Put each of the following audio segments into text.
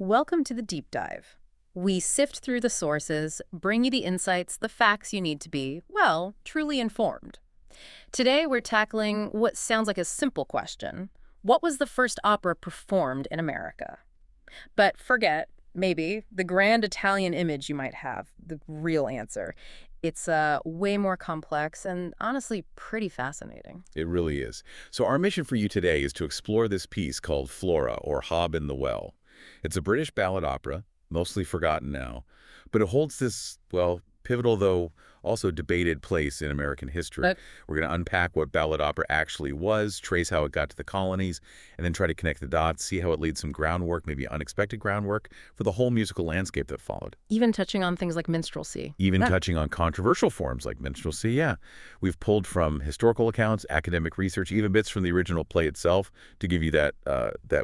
Welcome to the deep dive. We sift through the sources, bring you the insights, the facts you need to be, well, truly informed. Today we're tackling what sounds like a simple question. What was the first opera performed in America? But forget, maybe, the grand Italian image you might have, the real answer. It's way more complex and honestly pretty fascinating. It really is. So our mission for you today is to explore this piece called Flora, or Hob in the Well. It's a British ballad opera, mostly forgotten now, but it holds this, well, pivotal though also debated place in American history. But We're going to unpack what ballad opera actually was, trace how it got to the colonies, and then try to connect the dots, see how it laid some groundwork, maybe unexpected groundwork, for the whole musical landscape that followed. even touching on things like minstrelsy. Even That touching on controversial forms like minstrelsy, yeah. We've pulled from historical accounts, academic research, even bits from the original play itself to give you that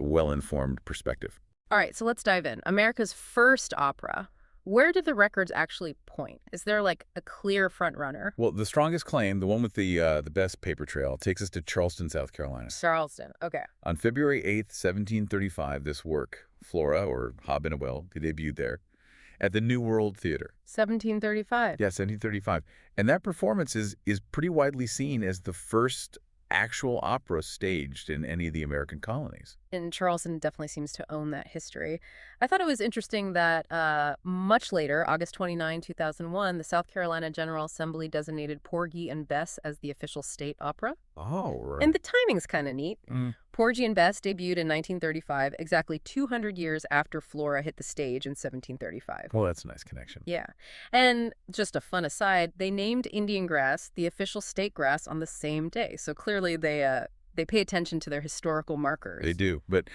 well-informed perspective. All right, so let's dive in. America's first opera. Where did the records actually point? Is there like a clear front runner? Well, the strongest claim, the one with the best paper trail, takes us to Charleston, South Carolina. Charleston. Okay. On February 8th, 1735, this work, Flora, or Hob in a Well, debuted there at the New World Theater. 1735. Yeah, 1735. And that performance is pretty widely seen as the first actual opera staged in any of the American colonies. And Charleston definitely seems to own that history. I thought it was interesting that much later, August 29, 2001, the South Carolina General Assembly designated Porgy and Bess as the official state opera. Oh, right. And the timing's kind of neat. Mm. Porgy and Bess debuted in 1935, exactly 200 years after Flora hit the stage in 1735. Well, that's a nice connection. Yeah. And just a fun aside, they named Indian grass the official state grass on the same day. So clearly they pay attention to their historical markers. They do. But,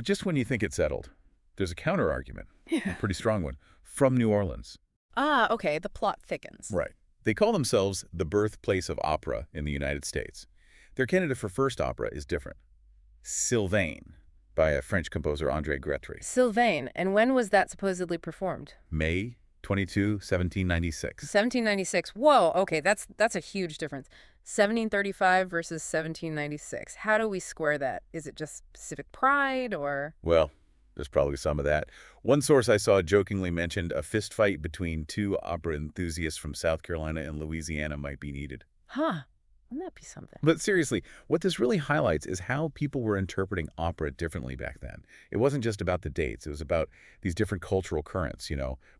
just when you think it's settled, there's a counter-argument, a pretty strong one, from New Orleans. Ah, okay. The plot thickens. Right. They call themselves the birthplace of opera in the United States. Their candidate for first opera is different. Sylvain, by a French composer, André Gretry. Sylvain. And when was that supposedly performed? May 22, 1796. 1796. Whoa, okay, that's a huge difference. 1735 versus 1796. How do we square that? Is it just civic pride or? Well, there's probably some of that. One source I saw jokingly mentioned a fistfight between two opera enthusiasts from South Carolina and Louisiana might be needed. Huh, wouldn't that be something? But seriously, what this really highlights is how people were interpreting opera differently back then. It wasn't just about the dates. It was about these different cultural currents,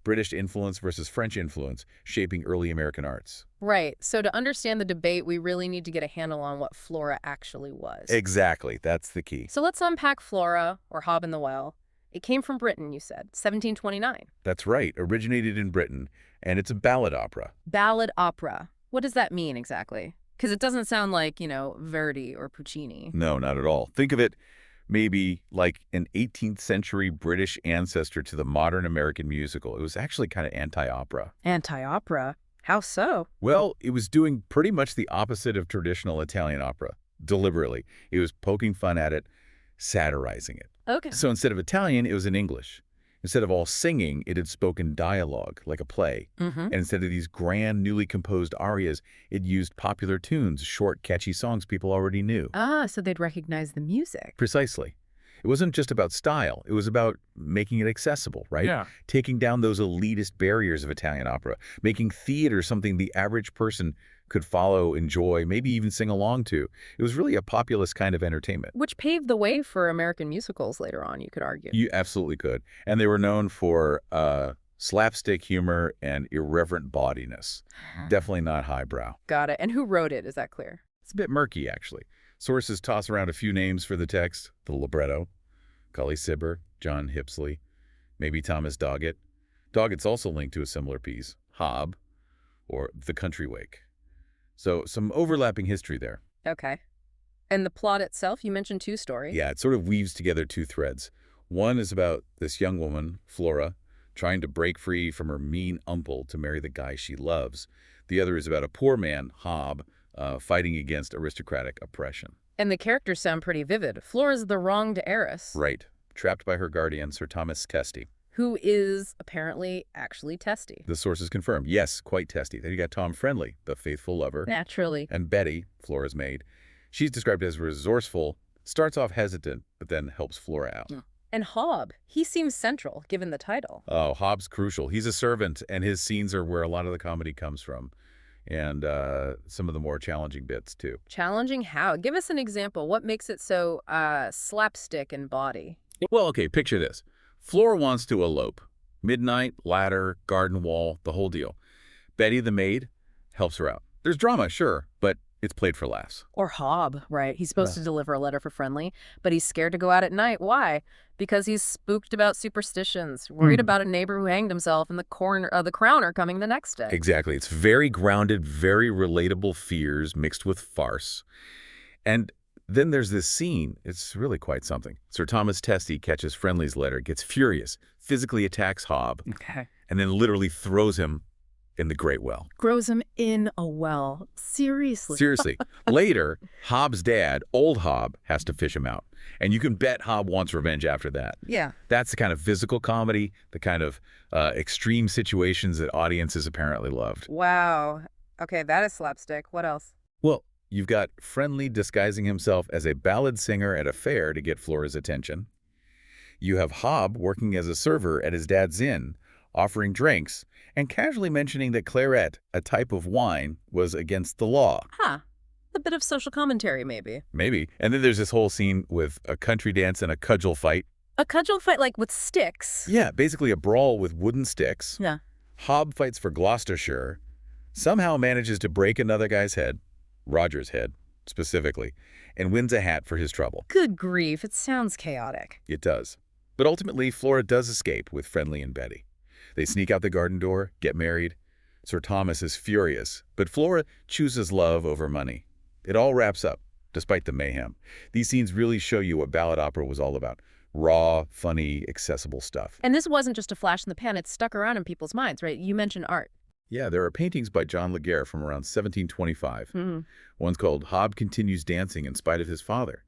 British influence versus French influence shaping early American arts. Right, so to understand the debate, we really need to get a handle on what Flora actually was. Exactly. That's the key. So let's unpack Flora, or Hob in the Well. It came from Britain, you said, 1729. That's right. Originated in Britain, and it's a ballad opera. Ballad opera. What does that mean exactly? Because it doesn't sound like, Verdi or Puccini. No, not at all. Think of it maybe like an 18th century British ancestor to the modern American musical. It was actually kind of anti-opera. Anti-opera? How so? Well, it was doing pretty much the opposite of traditional Italian opera, deliberately. It was poking fun at it, satirizing it. Okay. So instead of Italian, it was in English. Instead of all singing, it had spoken dialogue, like a play. Mm-hmm. And instead of these grand, newly composed arias, it used popular tunes, short, catchy songs people already knew. Ah, so they'd recognize the music. Precisely. It wasn't just about style. It was about making it accessible, right? Yeah. Taking down those elitist barriers of Italian opera, making theater something the average person could follow, enjoy, maybe even sing along to. It was really a populist kind of entertainment. Which paved the way for American musicals later on, you could argue. You absolutely could. And they were known for slapstick humor and irreverent bawdiness. Definitely not highbrow. Got it. And who wrote it? Is that clear? It's a bit murky, actually. Sources toss around a few names for the text. The libretto, Cully Cibber, John Hipsley, maybe Thomas Doggett. Doggett's also linked to a similar piece, Hob, or The Country Wake. So some overlapping history there. Okay. And the plot itself, you mentioned two stories. Yeah, it sort of weaves together two threads. One is about this young woman, Flora, trying to break free from her mean uncle to marry the guy she loves. The other is about a poor man, Hob, fighting against aristocratic oppression. And the characters sound pretty vivid. Flora's the wronged heiress. Right. Trapped by her guardian, Sir Thomas Testy. Who is apparently actually testy. The sources confirm. Yes, quite testy. Then you got Tom Friendly, the faithful lover. Naturally. And Betty, Flora's maid. She's described as resourceful, starts off hesitant, but then helps Flora out. And Hob, he seems central, given the title. Oh, Hobbs crucial. He's a servant, and his scenes are where a lot of the comedy comes from, and some of the more challenging bits, too. Challenging how? Give us an example. What makes it so slapstick in body? Well, okay, picture this. Flora wants to elope. Midnight, ladder, garden wall, the whole deal. Betty, the maid, helps her out. There's drama, sure, but it's played for laughs. Or Hob, right? He's supposed to deliver a letter for Friendly, but he's scared to go out at night. Why? Because he's spooked about superstitions, worried about a neighbor who hanged himself and the crowner coming the next day. Exactly. It's very grounded, very relatable fears mixed with farce. And then there's this scene. It's really quite something. Sir Thomas Testy catches Friendly's letter, gets furious, physically attacks Hob, and then literally throws him in the great well. Grows him in a well. Seriously. Seriously. Later, Hob's dad, old Hob, has to fish him out. And you can bet Hob wants revenge after that. Yeah. That's the kind of physical comedy, the kind of extreme situations that audiences apparently loved. Wow. Okay, that is slapstick. What else? Well, you've got Friendly disguising himself as a ballad singer at a fair to get Flora's attention. You have Hob working as a server at his dad's inn, offering drinks, and casually mentioning that claret, a type of wine, was against the law. Huh. A bit of social commentary, maybe. Maybe. And then there's this whole scene with a country dance and a cudgel fight. A cudgel fight, like with sticks? Yeah, basically a brawl with wooden sticks. Yeah. Hob fights for Gloucestershire, somehow manages to break another guy's head, Roger's head, specifically, and wins a hat for his trouble. Good grief, it sounds chaotic. It does. But ultimately, Flora does escape with Friendly and Betty. They sneak out the garden door, get married. Sir Thomas is furious, but Flora chooses love over money. It all wraps up, despite the mayhem. These scenes really show you what ballad opera was all about. Raw, funny, accessible stuff. And this wasn't just a flash in the pan, it stuck around in people's minds, right? You mentioned art. Yeah, there are paintings by John Laguerre from around 1725. One's called Hob Continues Dancing in Spite of His Father.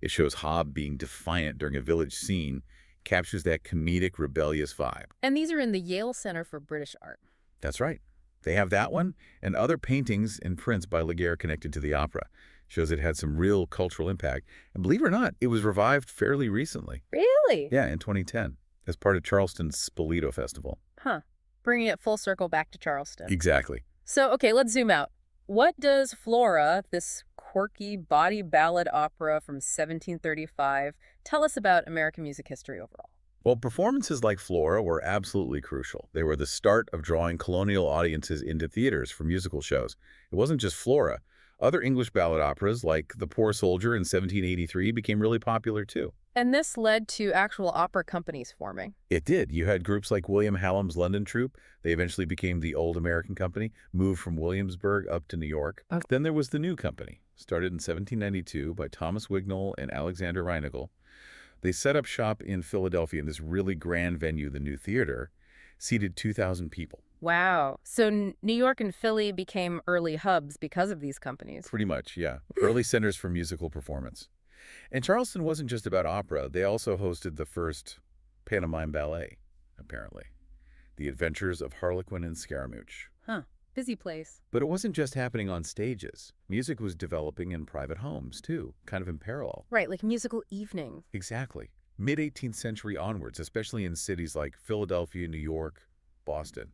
It shows Hob being defiant during a village scene, captures that comedic, rebellious vibe. And these are in the Yale Center for British Art. That's right. They have that one and other paintings and prints by Laguerre connected to the opera. Shows it had some real cultural impact. And believe it or not, it was revived fairly recently. Really? Yeah, in 2010, as part of Charleston's Spoleto Festival. Huh. Bringing it full circle back to Charleston. Exactly. So, okay, let's zoom out. What does Flora, this quirky body ballad opera from 1735, tell us about American music history overall? Well, performances like Flora were absolutely crucial. They were the start of drawing colonial audiences into theaters for musical shows. It wasn't just Flora. Other English ballad operas, like The Poor Soldier in 1783, became really popular too. And this led to actual opera companies forming. It did. You had groups like William Hallam's London Troupe. They eventually became the Old American Company, moved from Williamsburg up to New York. Then there was the New Company, started in 1792 by Thomas Wignall and Alexander Reinagel. They set up shop in Philadelphia in this really grand venue, the New Theater, seated 2,000 people. Wow. So New York and Philly became early hubs because of these companies. Pretty much, yeah. Early centers for musical performance. And Charleston wasn't just about opera. They also hosted the first pantomime ballet, apparently. The Adventures of Harlequin and Scaramouche. Huh. Busy place. But it wasn't just happening on stages. Music was developing in private homes, too, kind of in parallel. Right, like musical evenings. Exactly. Mid-18th century onwards, especially in cities like Philadelphia, New York, Boston.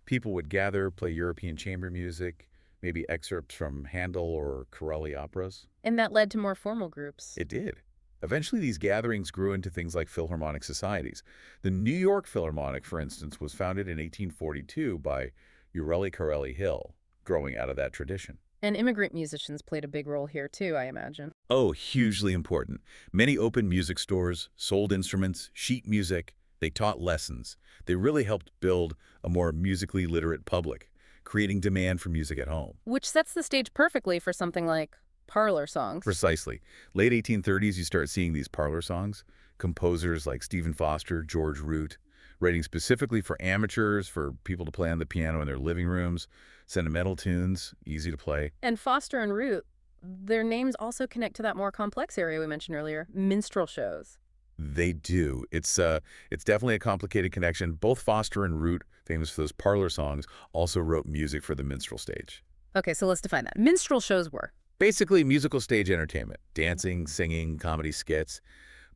People would gather, play European chamber music, maybe excerpts from Handel or Corelli operas. And that led to more formal groups. It did. Eventually, these gatherings grew into things like philharmonic societies. The New York Philharmonic, for instance, was founded in 1842 by Urelli Corelli Hill, growing out of that tradition. And immigrant musicians played a big role here too, I imagine. Oh, hugely important. Many opened music stores, sold instruments, sheet music. They taught lessons. They really helped build a more musically literate public, creating demand for music at home. Which sets the stage perfectly for something like parlor songs. Precisely. Late 1830s, you start seeing these parlor songs. Composers like Stephen Foster, George Root, writing specifically for amateurs, for people to play on the piano in their living rooms, sentimental tunes, easy to play. And Foster and Root, their names also connect to that more complex area we mentioned earlier, minstrel shows. They do. It's definitely a complicated connection. Both Foster and Root, famous for those parlor songs, also wrote music for the minstrel stage. Okay, so let's define that. Minstrel shows were? Basically, musical stage entertainment. Dancing, singing, comedy skits.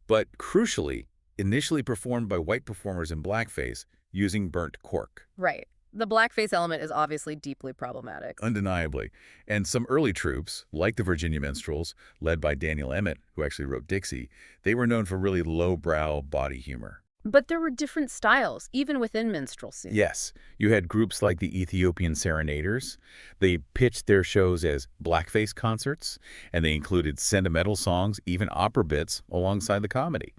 But crucially, initially performed by white performers in blackface using burnt cork. Right. The blackface element is obviously deeply problematic. Undeniably. And some early troops, like the Virginia Minstrels, led by Daniel Emmett, who actually wrote Dixie, they were known for really lowbrow body humor. But there were different styles, even within minstrelsy. Yes, you had groups like the Ethiopian Serenaders. They pitched their shows as blackface concerts, and they included sentimental songs, even opera bits, alongside the comedy.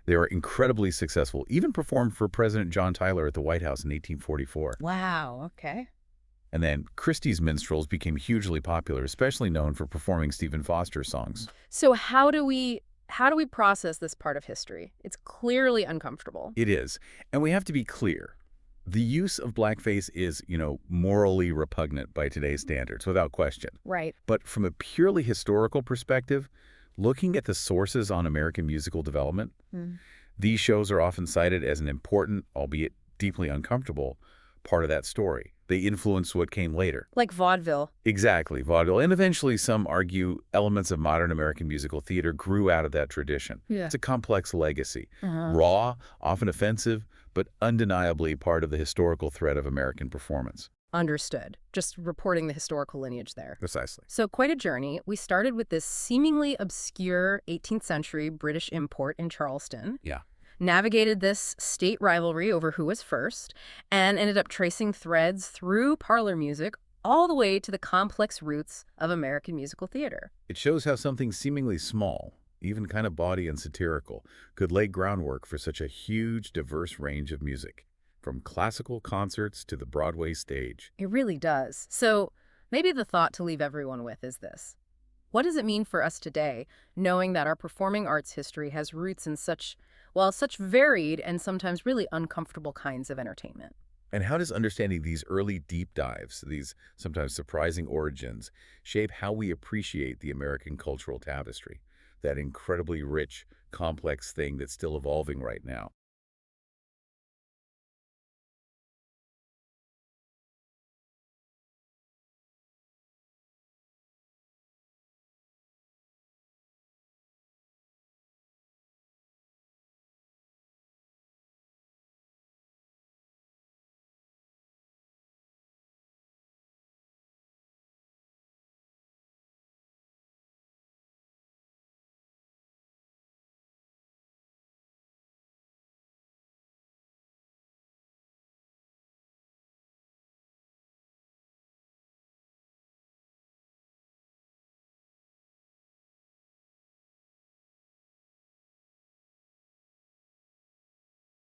They were incredibly successful, even performed for President John Tyler at the White House in 1844. Wow, okay. And then Christie's minstrels became hugely popular, especially known for performing Stephen Foster songs. So how do we process this part of history? It's clearly uncomfortable. It is. And we have to be clear. The use of blackface is, morally repugnant by today's standards, without question. Right. But from a purely historical perspective, looking at the sources on American musical development, these shows are often cited as an important, albeit deeply uncomfortable, part of that story. They influenced what came later. Like vaudeville. Exactly, vaudeville. And eventually, some argue elements of modern American musical theater grew out of that tradition. Yeah. It's a complex legacy. Raw, often offensive, but undeniably part of the historical thread of American performance. Understood. Just reporting the historical lineage there. Precisely. So quite a journey. We started with this seemingly obscure 18th century British import in Charleston. Yeah. Navigated this state rivalry over who was first, and ended up tracing threads through parlor music all the way to the complex roots of American musical theater. It shows how something seemingly small, even kind of bawdy and satirical, could lay groundwork for such a huge, diverse range of music, from classical concerts to the Broadway stage. It really does. So maybe the thought to leave everyone with is this. What does it mean for us today, knowing that our performing arts history has roots in such varied and sometimes really uncomfortable kinds of entertainment? And how does understanding these early deep dives, these sometimes surprising origins, shape how we appreciate the American cultural tapestry, that incredibly rich, complex thing that's still evolving right now?